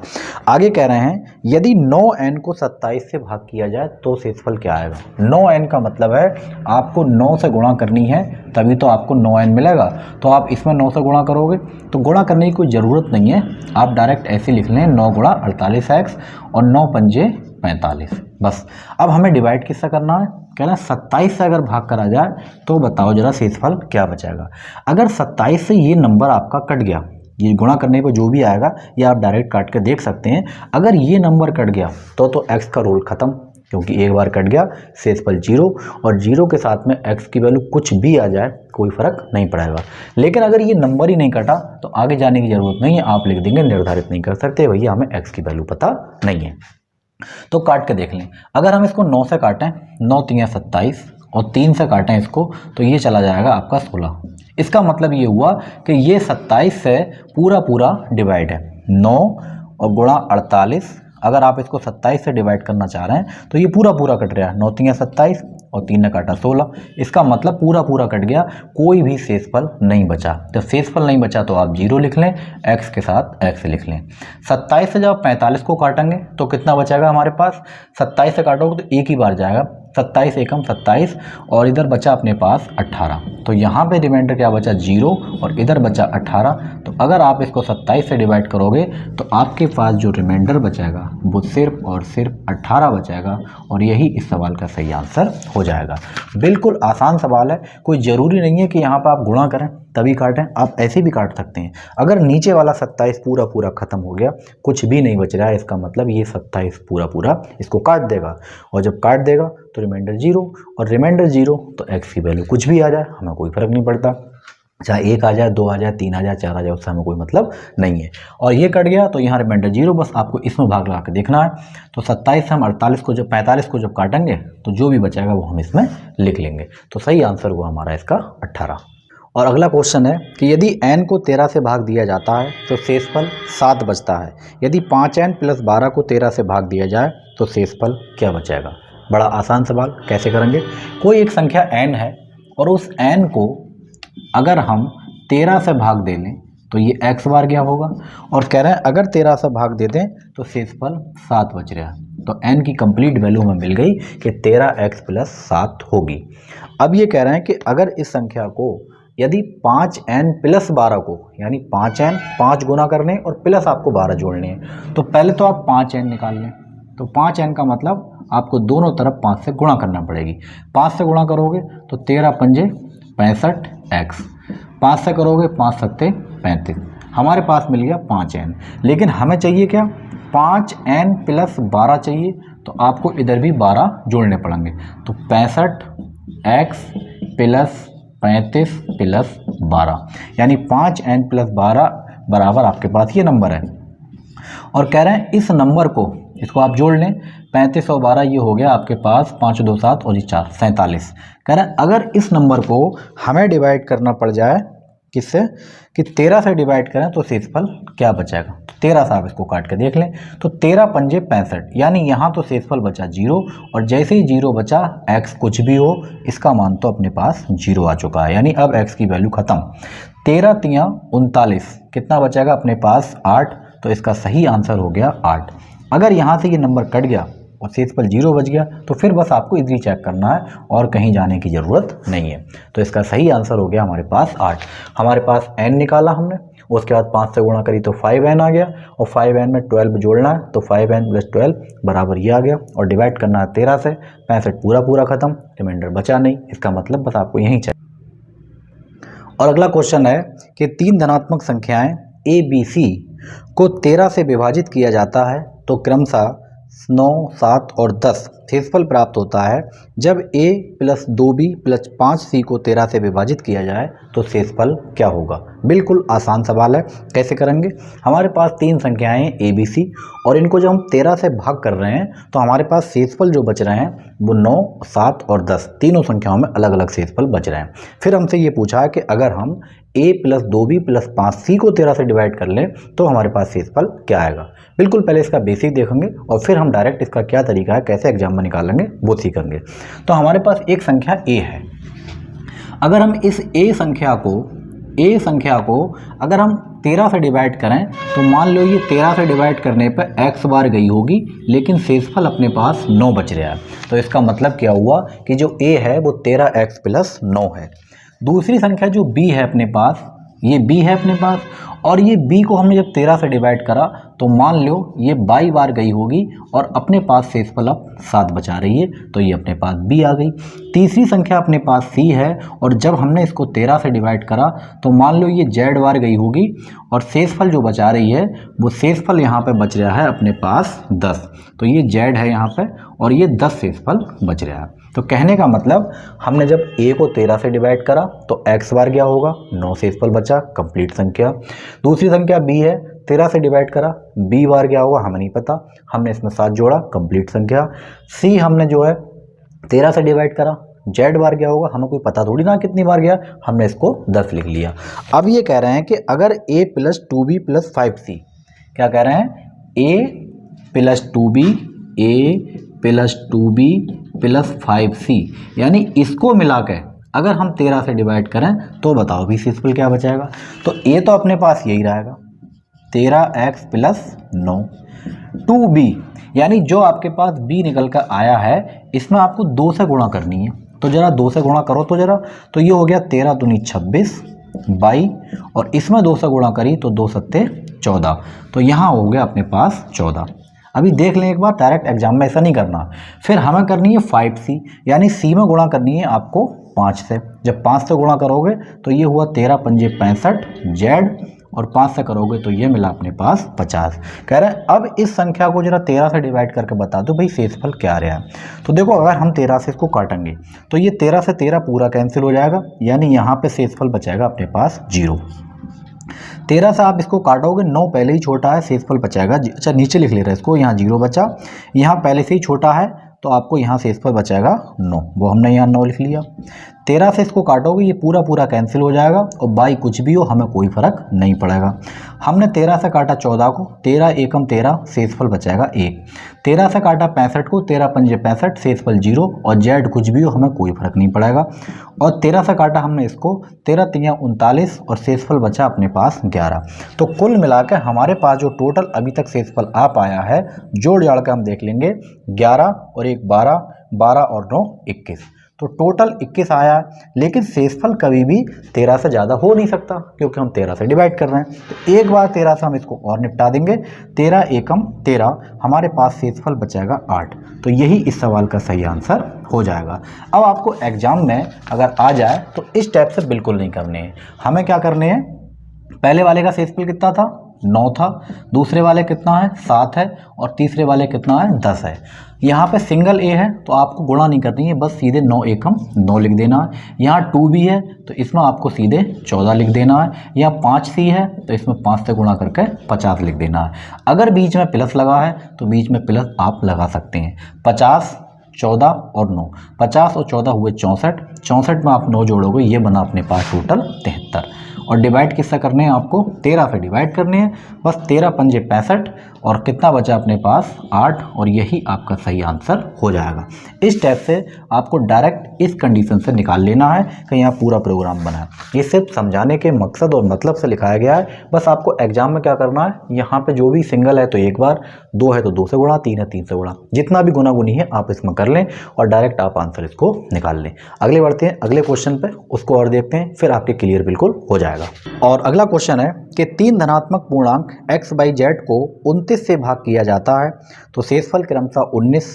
आगे कह रहे हैं यदि 9n को 27 से भाग किया जाए तो शेषफल क्या आएगा। 9n का मतलब है आपको 9 से गुणा करनी है तभी तो आपको 9n मिलेगा, तो आप इसमें 9 से गुणा करोगे तो गुणा करने की कोई ज़रूरत नहीं है, आप डायरेक्ट ऐसे लिख लें 9 × 48x और 9 पंजे 45 बस। अब हमें डिवाइड किससे करना है, कहना 27 से अगर भाग करा जाए तो बताओ जरा शेषफल क्या बचेगा। अगर 27 से ये नंबर आपका कट गया ये गुणा करने पर जो भी आएगा ये आप डायरेक्ट काट के देख सकते हैं। अगर ये नंबर कट गया तो x का रोल ख़त्म, क्योंकि एक बार कट गया शेषफल 0, और 0 के साथ में x की वैल्यू कुछ भी आ जाए कोई फ़र्क नहीं पड़ेगा। लेकिन अगर ये नंबर ही नहीं कटा तो आगे जाने की ज़रूरत नहीं है, आप लिख देंगे निर्धारित नहीं कर सकते भैया, हमें x की वैल्यू पता नहीं है। तो काट के देख लें। अगर हम इसको 9 से काटें, 9 3 27, और 3 से काटें इसको तो ये चला जाएगा आपका 16। इसका मतलब ये हुआ कि ये 27 से पूरा पूरा डिवाइड है। 9 और गुणा 48, अगर आप इसको 27 से डिवाइड करना चाह रहे हैं तो ये पूरा पूरा कट रहा है। 9 3 27 और 3 ने काटा 16, इसका मतलब पूरा पूरा कट गया, कोई भी शेषफल नहीं बचा। तो शेषफल नहीं बचा तो आप 0 लिख लें, x के साथ x लिख लें। 27 से जब आप 45 को काटेंगे तो कितना बचेगा हमारे पास, 27 से काटोगे तो एक ही बार जाएगा, 27 एकम 27, और इधर बचा अपने पास 18। तो यहाँ पे रिमाइंडर क्या बचा, 0, और इधर बचा 18। तो अगर आप इसको 27 से डिवाइड करोगे तो आपके पास जो रिमाइंडर बचेगा वो सिर्फ और सिर्फ 18 बचेगा, और यही इस सवाल का सही आंसर हो जाएगा। बिल्कुल आसान सवाल है, कोई ज़रूरी नहीं है कि यहाँ पर आप गुणा करें तभी काटें, आप ऐसे भी काट सकते हैं। अगर नीचे वाला 27 पूरा पूरा ख़त्म हो गया, कुछ भी नहीं बच रहा है, इसका मतलब ये 27 पूरा पूरा इसको काट देगा, और जब काट देगा तो रिमाइंडर 0, और रिमाइंडर 0 तो x की वैल्यू कुछ भी आ जाए हमें कोई फ़र्क नहीं पड़ता, चाहे 1 आ जाए, 2 आ जाए, 3 आ जाए, 4 आ जाए, उससे हमें कोई मतलब नहीं है। और ये कट गया तो यहाँ रिमाइंडर 0, बस आपको इसमें भाग लगा के देखना है। तो 27 से हम 48 को जब 45 को जब काटेंगे तो जो भी बचेगा वो हम इसमें लिख लेंगे। तो सही आंसर हुआ हमारा इसका 18। और अगला क्वेश्चन है कि यदि n को 13 से भाग दिया जाता है तो शेषफल 7 बचता है। यदि 5n + 12 को 13 से भाग दिया जाए तो शेषफल क्या बचेगा। बड़ा आसान सवाल, कैसे करेंगे। कोई एक संख्या n है और उस n को अगर हम 13 से भाग दे लें तो ये x बार क्या होगा, और कह रहे हैं अगर 13 से भाग दे दें तो शेषफल 7 बच रहा है। तो n की कंप्लीट वैल्यू हमें मिल गई कि 13x + 7 होगी। अब ये कह रहे हैं कि अगर इस संख्या को यदि 5n + 12 को, यानी 5n 5 गुना करने और प्लस आपको 12 जोड़ने हैं, तो पहले तो आप 5n निकाल लें। तो 5n का मतलब आपको दोनों तरफ 5 से गुणा करना पड़ेगी। 5 से गुणा करोगे तो 13 पंजे 65x, 5 से करोगे 5 सत्ते 35, हमारे पास मिल गया 5n। लेकिन हमें चाहिए क्या, 5n + 12 चाहिए, तो आपको इधर भी 12 जोड़ने पड़ेंगे। तो 65x + 35 + 12, यानी 5n + 12 बराबर आपके पास ये नंबर है। और कह रहे हैं इस नंबर को, इसको आप जोड़ लें, 35 और 12 ये हो गया आपके पास 5 2 7 और ये 4 47। कह रहे हैं अगर इस नंबर को हमें डिवाइड करना पड़ जाए किससे, कि 13 से डिवाइड करें तो शेषफल क्या बचेगा। 13 से आप इसको काट के देख लें तो 13 पंजे 65, यानी यहाँ तो शेषफल बचा 0, और जैसे ही 0 बचा x कुछ भी हो इसका मान तो अपने पास 0 आ चुका है, यानी अब x की वैल्यू ख़त्म। 13 3 39, कितना बचेगा अपने पास 8, तो इसका सही आंसर हो गया 8। अगर यहाँ से ये नंबर कट गया और शेषफल 0 बच गया तो फिर बस आपको इधर ही चेक करना है और कहीं जाने की ज़रूरत नहीं है। तो इसका सही आंसर हो गया हमारे पास 8। हमारे पास n निकाला हमने, उसके बाद 5 से गुणा करी तो 5n आ गया, और 5n में 12 जोड़ना है तो 5n + 12 बराबर ये आ गया, और डिवाइड करना है 13 से, 65 पूरा पूरा ख़त्म, रिमाइंडर बचा नहीं, इसका मतलब बस आपको यहीं चेक। और अगला क्वेश्चन है कि 3 धनात्मक संख्याएँ a b c को 13 से विभाजित किया जाता है तो क्रमशः 9 7 और 10 शेषफल प्राप्त होता है। जब a + 2b + 5c को 13 से विभाजित किया जाए तो शेषफल क्या होगा। बिल्कुल आसान सवाल है, कैसे करेंगे। हमारे पास 3 संख्याएं a b c, और इनको जब हम 13 से भाग कर रहे हैं तो हमारे पास शेषफल जो बच रहे हैं वो 9 7 और 10, तीनों संख्याओं में अलग अलग शेषफल बच रहे हैं। फिर हमसे ये पूछा है कि अगर हम a + 2b + 5c को 13 से डिवाइड कर लें तो हमारे पास शेषफल क्या आएगा। बिल्कुल पहले इसका बेसिक देखेंगे और फिर हम डायरेक्ट इसका क्या तरीका है, कैसे एग्जाम में निकालेंगे वो सीखेंगे। तो हमारे पास एक संख्या a है। अगर हम इस a संख्या को अगर हम 13 से डिवाइड करें तो मान लो ये 13 से डिवाइड करने पर x बार गई होगी, लेकिन शेषफल अपने पास 9 बच रहा है। तो इसका मतलब क्या हुआ कि जो a है वो 13x + 9 है। दूसरी संख्या जो b है अपने पास, ये b है अपने पास, और ये b को हमने जब 13 से डिवाइड करा तो मान लो ये 22 बार गई होगी और अपने पास शेषफल अब 7 बचा रही है, तो ये अपने पास b आ गई। तीसरी संख्या अपने पास c है, और जब हमने इसको 13 से डिवाइड करा तो मान लो ये z बार गई होगी और शेषफल जो बचा रही है वो शेषफल यहाँ पे बच रहा है अपने पास 10, तो ये z है यहाँ पे और ये 10 शेषफल बच रहा है। तो कहने का मतलब हमने जब a को 13 से डिवाइड करा तो x बार क्या होगा, 9 शेषफल बचा, कंप्लीट संख्या। दूसरी संख्या b है, 13 से डिवाइड करा, b बार क्या होगा हमें नहीं पता, हमने इसमें 7 जोड़ा, कंप्लीट संख्या। c हमने जो है 13 से डिवाइड करा, z बार क्या होगा हमें कोई पता थोड़ी ना कितनी बार गया, हमने इसको 10 लिख लिया। अब ये कह रहे हैं कि अगर a + 2b + 5c, क्या कह रहे हैं, a + 2b, a + 2b + 5c, यानी इसको मिला के अगर हम 13 से डिवाइड करें तो बताओ भी शेषफल क्या बचाएगा। तो a तो अपने पास यही रहेगा 13x + 9, 2b यानी जो आपके पास b निकल कर आया है इसमें आपको 2 से गुणा करनी है, तो जरा 2 से गुणा करो तो जरा, तो ये हो गया 13 दूनी 26 22, और इसमें 2 से गुणा करी तो 2 सत्ते 14, तो यहाँ हो गया अपने पास 14। अभी देख लें एक बार, डायरेक्ट एग्जाम में ऐसा नहीं करना, फिर हमें करनी है 5c, यानी c में गुणा करनी है आपको 5 से। जब 5 से गुणा करोगे तो ये हुआ 13 पंजे 65 z, और 5 से करोगे तो ये मिला अपने पास 50। कह रहे हैं अब इस संख्या को जरा 13 से डिवाइड करके बता दो भाई शेषफल क्या रहा है। तो देखो अगर हम 13 से इसको काटेंगे तो ये 13 से 13 पूरा कैंसिल हो जाएगा, यानी यहाँ पे शेषफल बचेगा अपने पास 0। 13 से आप इसको काटोगे, 9 पहले ही छोटा है, शेषफल बचाएगा, अच्छा नीचे लिख ले रहे हैं इसको, यहाँ 0 बचा, यहाँ पहले से ही छोटा है तो आपको यहाँ शेषफल बचाएगा 9, वो हमने यहाँ 9 लिख लिया। 13 से इसको काटोगे ये पूरा पूरा कैंसिल हो जाएगा, और बाई कुछ भी हो हमें कोई फर्क नहीं पड़ेगा। हमने 13 से काटा 14 को, 13 एकम 13, शेषफल बचाएगा 1। 13 से काटा 65 को, 13 पंजे 65, शेषफल 0, और z कुछ भी हो हमें कोई फर्क नहीं पड़ेगा। और 13 से काटा हमने इसको, 13 तियाँ 39, और शेषफल बचा अपने पास 11। तो कुल मिलाकर हमारे पास जो टोटल अभी तक शेषफल आ पाया है, जोड़ जाड़ कर हम देख लेंगे, 11 और 1 12, 12 और 9 21, तो टोटल 21 आया है। लेकिन शेषफल कभी भी 13 से ज़्यादा हो नहीं सकता क्योंकि हम 13 से डिवाइड कर रहे हैं। तो एक बार 13 से हम इसको और निपटा देंगे, 13 एकम 13, हमारे पास शेषफल बचाएगा 8, तो यही इस सवाल का सही आंसर हो जाएगा। अब आपको एग्जाम में अगर आ जाए तो इस टाइप से बिल्कुल नहीं करने हैं, हमें क्या करने हैं, पहले वाले का शेषफल कितना था 9 था, दूसरे वाले कितना है 7 है, और तीसरे वाले कितना है 10 है। यहाँ पे सिंगल ए है तो आपको गुणा नहीं करनी है, बस सीधे 9 एकम 9 लिख देना है। यहाँ 2b है तो इसमें आपको सीधे 14 लिख देना है। यहाँ 5c है तो इसमें 5 से गुणा करके 50 लिख देना है। अगर बीच में प्लस लगा है तो बीच में प्लस आप लगा सकते हैं। 50 14 और 9, 50 और 14 हुए 64, 64 में आप 9 जोड़ोगे, ये बना अपने पास टोटल 73। और डिवाइड किससे करने हैं आपको, 13 से डिवाइड करने हैं, बस 13 पंजे 65, और कितना बचा अपने पास 8, और यही आपका सही आंसर हो जाएगा। इस टाइप से आपको डायरेक्ट इस कंडीशन से निकाल लेना है कि यहाँ पूरा प्रोग्राम बना है। ये सिर्फ समझाने के मकसद और मतलब से लिखाया गया है, बस आपको एग्जाम में क्या करना है, यहाँ पे जो भी सिंगल है तो एक बार, 2 है तो 2 से गुणा, 3 है 3 से गुणा, जितना भी गुना गुनी है आप इसमें कर लें और डायरेक्ट आप आंसर इसको निकाल लें। अगले बढ़ते हैं अगले क्वेश्चन पे, उसको और देखते हैं, फिर आपके क्लियर बिल्कुल हो जाएगा। और अगला क्वेश्चन है कि 3 धनात्मक पूर्णांक x बाई जेड को 29 से भाग किया जाता है तो शेषफल क्रमशः 19,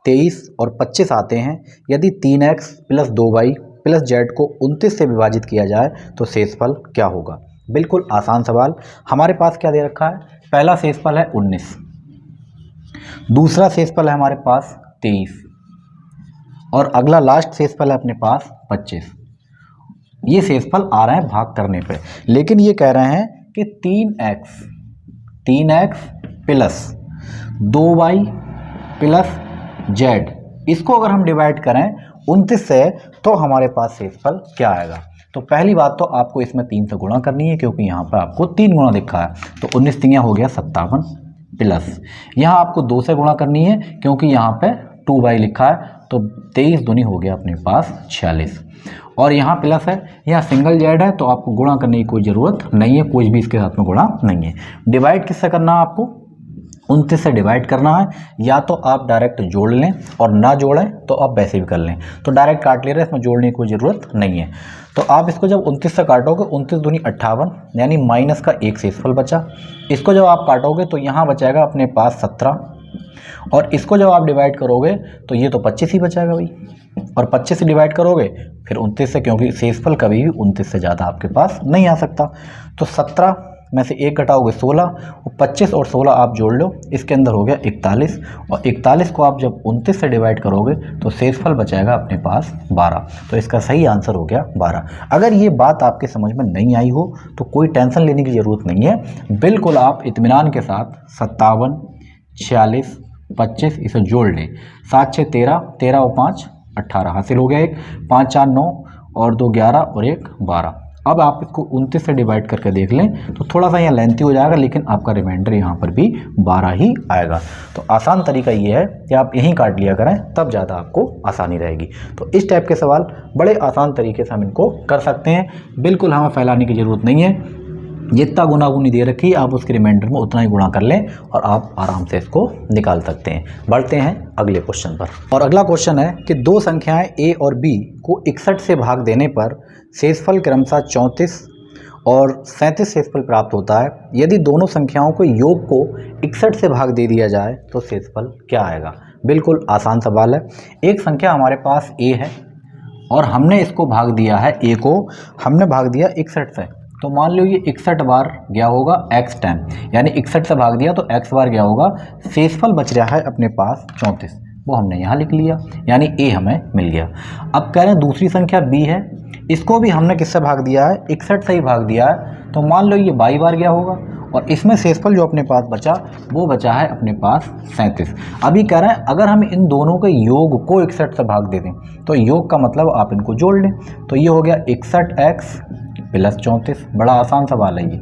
23 और 25 आते हैं। यदि 3x + 2y + z को 29 से विभाजित किया जाए तो शेषफल क्या होगा। बिल्कुल आसान सवाल। हमारे पास क्या दे रखा है, पहला शेषफल है 19, दूसरा शेषफल है हमारे पास 23, और अगला लास्ट शेषफल है अपने पास 25। ये शेषफल आ रहे हैं भाग करने पे, लेकिन ये कह रहे हैं कि 3x plus 2y plus z, इसको अगर हम डिवाइड करें 29 से तो हमारे पास शेषफल क्या आएगा। तो पहली बात तो आपको इसमें 3 से गुणा करनी है क्योंकि यहाँ पर आपको 3 गुणा दिखा है, तो 19 तियाँ हो गया 57, प्लस यहाँ आपको 2 से गुणा करनी है क्योंकि यहाँ पे 2y लिखा है, तो 23 दूनी हो गया अपने पास 46, और यहाँ प्लस है, यहाँ सिंगल जेड है तो आपको गुणा करने की कोई ज़रूरत नहीं है, कोई भी इसके साथ में गुणा नहीं है। डिवाइड किससे करना है आपको, 29 से डिवाइड करना है, या तो आप डायरेक्ट जोड़ लें और ना जोड़ें तो आप वैसे भी कर लें। तो डायरेक्ट काट ले रहे हैं, इसमें जोड़ने की कोई ज़रूरत नहीं है। तो आप इसको जब 29 से काटोगे, 29 दूनी 58, यानी माइनस का 1 शेषफल बचा। इसको जब आप काटोगे तो यहाँ बचाएगा अपने पास 17, और इसको जब आप डिवाइड करोगे तो ये तो 25 ही बचाएगा भाई, और 25 से डिवाइड करोगे फिर 29 से, क्योंकि शेषफल कभी भी 29 से ज़्यादा आपके पास नहीं आ सकता। तो 17 में से 1 घटाओगे 16, और 25 और 16 आप जोड़ लो, इसके अंदर हो गया 41, और 41 को आप जब 29 से डिवाइड करोगे तो शेषफल बचाएगा अपने पास 12। तो इसका सही आंसर हो गया 12। अगर ये बात आपके समझ में नहीं आई हो तो कोई टेंशन लेने की ज़रूरत नहीं है, बिल्कुल आप इत्मीनान के साथ 57, 46, 25 इसे जोड़ लें। 7 6 13, 13 और 5 18 हासिल हो गया। एक 5 4 9 और 2 11 और 1 12। अब आप इसको 29 से डिवाइड करके देख लें तो थोड़ा सा यहाँ लेंथी हो जाएगा, लेकिन आपका रिमाइंडर यहाँ पर भी 12 ही आएगा। तो आसान तरीका ये है कि आप यहीं काट लिया करें, तब ज़्यादा आपको आसानी रहेगी। तो इस टाइप के सवाल बड़े आसान तरीके से हम इनको कर सकते हैं, बिल्कुल हमें फैलाने की ज़रूरत नहीं है। जितना गुनागुनी दे रखी है आप उसके रिमाइंडर में उतना ही गुणा कर लें और आप आराम से इसको निकाल सकते हैं। बढ़ते हैं अगले क्वेश्चन पर, और अगला क्वेश्चन है कि दो संख्याएं a और b को 61 से भाग देने पर शेषफल क्रमशः 34 और 37 शेषफल प्राप्त होता है। यदि दोनों संख्याओं के योग को 61 से भाग दे दिया जाए तो शेषफल क्या आएगा। बिल्कुल आसान सवाल है। एक संख्या हमारे पास a है और हमने इसको भाग दिया है, a को हमने भाग दिया 61 से। तो मान लो ये 61 बार गया होगा x टाइम, यानी 61 से भाग दिया तो x बार गया होगा। शेषफल बच रहा है अपने पास 34, वो हमने यहाँ लिख लिया, यानी a हमें मिल गया। अब कह रहे हैं दूसरी संख्या b है, इसको भी हमने किससे भाग दिया है, 61 से ही भाग दिया है। तो मान लो ये 22 बार गया होगा और इसमें शेषफल जो अपने पास बचा वो बचा है अपने पास 37। अभी कह रहे हैं अगर हम इन दोनों के योग को 61 से भाग दे दें तो योग का मतलब आप इनको जोड़ लें। तो ये हो गया 61x प्लस 34। बड़ा आसान सवाल है ये,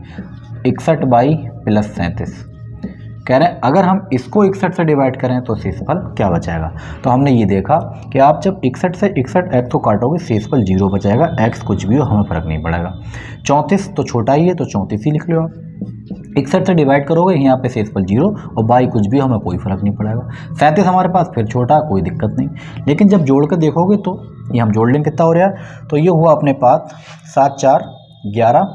61 बाई प्लस 37। कह रहे हैं अगर हम इसको 61 से डिवाइड करें तो शेषफल क्या बचाएगा। तो हमने ये देखा कि आप जब 61 से 61 x को काटोगे शेषफल 0 बचाएगा, x कुछ भी हो हमें फ़र्क नहीं पड़ेगा। 34 तो छोटा ही है तो 34 ही लिख लो आप। 61 से डिवाइड करोगे यहाँ पे शेषफल 0 और बाई कुछ भी हमें कोई फ़र्क नहीं पड़ेगा। 37 हमारे पास फिर छोटा, कोई दिक्कत नहीं। लेकिन जब जोड़ कर देखोगे तो ये हम जोड़ लेंगे कितना हो रहा है, तो ये हुआ अपने पास 7 4 11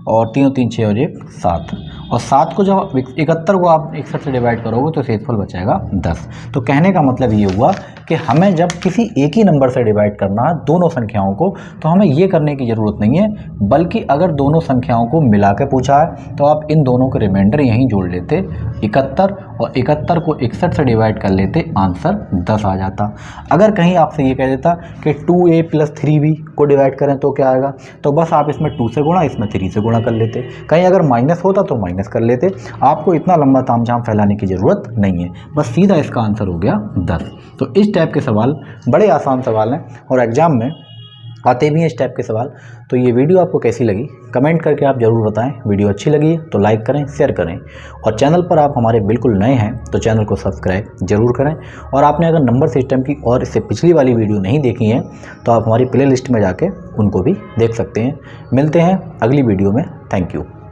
और 3 3 6 और 1 7, और 7 को जब 71 को आप 61 से डिवाइड करोगे तो शेषफल बचाएगा 10। तो कहने का मतलब ये हुआ कि हमें जब किसी एक ही नंबर से डिवाइड करना है दोनों संख्याओं को, तो हमें ये करने की ज़रूरत नहीं है, बल्कि अगर दोनों संख्याओं को मिला के पूछा है तो आप इन दोनों के रिमाइंडर यहीं जोड़ लेते 71, और 71 को 61 से डिवाइड कर लेते, आंसर 10 आ जाता। अगर कहीं आपसे ये कह देता कि 2a प्लस 3b को डिवाइड करें तो क्या आएगा, तो बस आप इसमें 2 से गुणा इसमें 3 से गुणा कर लेते। कहीं अगर माइनस होता तो माइनस कर लेते। आपको इतना लंबा तामझाम फैलाने की ज़रूरत नहीं है, बस सीधा इसका आंसर हो गया 10। तो इस टाइप के सवाल बड़े आसान सवाल हैं और एग्ज़ाम में आते भी हैं इस टाइप के सवाल। तो ये वीडियो आपको कैसी लगी कमेंट करके आप ज़रूर बताएं। वीडियो अच्छी लगी तो लाइक करें, शेयर करें, और चैनल पर आप हमारे बिल्कुल नए हैं तो चैनल को सब्सक्राइब जरूर करें। और आपने अगर नंबर सिस्टम की और इससे पिछली वाली वीडियो नहीं देखी है तो आप हमारी प्ले लिस्ट में जाके उनको भी देख सकते हैं। मिलते हैं अगली वीडियो में। Thank you.